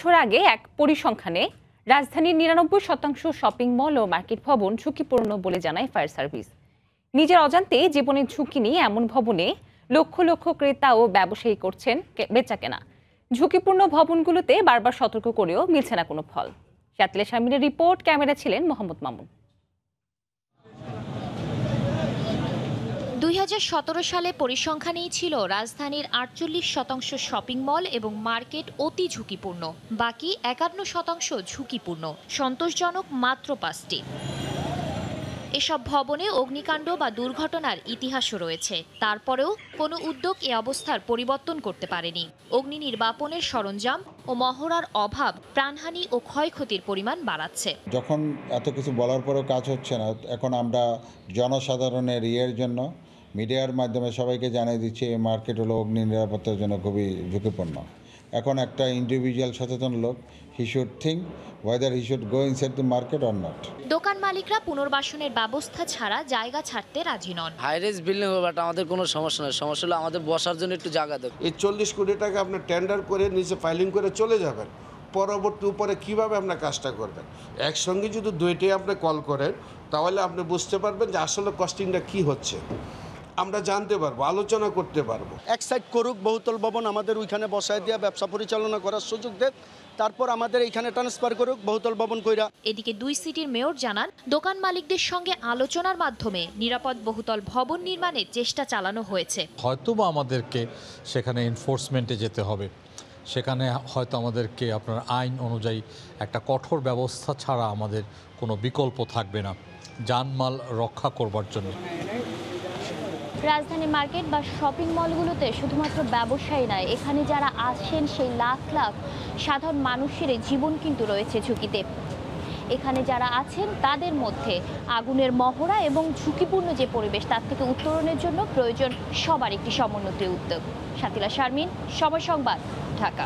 বছর আগে এক পরিসংখ্যানে রাজধানীর ৯৯% শপিং মল ও মার্কেট ভবন ঝুঁকিপূর্ণ বলে জানায় ফায়ার সার্ভিস। নিজের অজান্তে জীবনের ঝুঁকি নিয়ে এমন ভবনে লক্ষ লক্ষ ক্রেতা ও ব্যবসায়ী করছেন বেচাকেনা। ঝুঁকিপূর্ণ ভবনগুলোতে বারবার সতর্ক করেও মিলছে না কোনো ফল। শাতিলা শারমিনের রিপোর্ট, ক্যামেরা ছিলেন মোহাম্মদ মামুন। ২০১৭ সালে পরিসংখ্যানেই ছিল রাজধানীর ৪৮% শপিং মল এবং মার্কেট অতি ঝুঁকিপূর্ণ, বাকি ৫১% ঝুঁকিপূর্ণ, সন্তোষজনক মাত্র ৫টি। এসব ভবনে অগ্নিকাণ্ড বা দুর্ঘটনার ইতিহাসও রয়েছে, তারপরেও কোনো উদ্যোগ এ অবস্থার পরিবর্তন করতে পারেনি। অগ্নি নির্বাপনের সরঞ্জাম ও মহড়ার অভাব প্রাণহানি ও ক্ষয়ক্ষতির পরিমাণ বাড়াচ্ছে। যখন এত কিছু বলার পরেও কাজ হচ্ছে না, এখন আমরা জনসাধারণের জন্য মিডিয়ার মাধ্যমে সবাইকে জানিয়ে দিচ্ছি এই মার্কেট হলো অগ্নি নিরাপত্তার জন্য খুবই ঝুঁকিপূর্ণ। এখন একটা ইন্ডিভিজুয়াল সচেতন লোক, he should think whether he should go inside the market or not. দোকান মালিকরা পুনর্বাসনের ব্যবস্থা ছাড়া জায়গা ছাড়তে রাজি নন। হাই রেজ বিল্ডিং হবে, বাট আমাদের কোনো সমস্যা নেই, সমস্যা হলো আমাদের বসার জন্য একটু জায়গা দেবে। এই 40 কোটি টাকা আপনি টেন্ডার করে নিচে ফাইলিং করে চলে যাবেন, পরবর্তী উপরে কিভাবে আপনার কাজটা করবেন। একসঙ্গে যদি দুইটাই আপনি কল করেন তাহলে আপনি বুঝতে পারবেন যে আসলে কস্টিংটা কি হচ্ছে, আমরা জানতে পারবো, আলোচনা করতে পারবো। এক সাইড করুক বহুতল ভবন, আমাদের ওইখানে বসায় দিয়ে ব্যবসা পরিচালনা করার সুযোগ দেয়, তারপর আমাদের এইখানে ট্রান্সফার করুক বহুতল ভবন কইরা। এদিকে 2 সিটির মেয়র জানান, দোকান মালিকদের সঙ্গে আলোচনার মাধ্যমে নিরাপদ বহুতল ভবন নির্মাণের চেষ্টা চালানো হয়েছে। হয়তোবা আমাদেরকে সেখানে এনফোর্সমেন্টে যেতে হবে, সেখানে হয়তো আমাদেরকে আপনার আইন অনুযায়ী একটা কঠোর ব্যবস্থা ছাড়া আমাদের কোনো বিকল্প থাকবে না জানমাল রক্ষা করবার জন্য। রাজধানী মার্কেট বা শপিং মলগুলোতে শুধুমাত্র ব্যবসায়ী নয়, এখানে যারা আসেন সেই লাখ লাখ সাধারণ মানুষের জীবন কিন্তু রয়েছে ঝুঁকিতে। এখানে যারা আছেন তাদের মধ্যে আগুনের মহড়া এবং ঝুঁকিপূর্ণ যে পরিবেশ, তার থেকে উত্তরণের জন্য প্রয়োজন সবার একটি সমন্বিত উদ্যোগ। শাতিলা শারমিন, সময় সংবাদ, ঢাকা।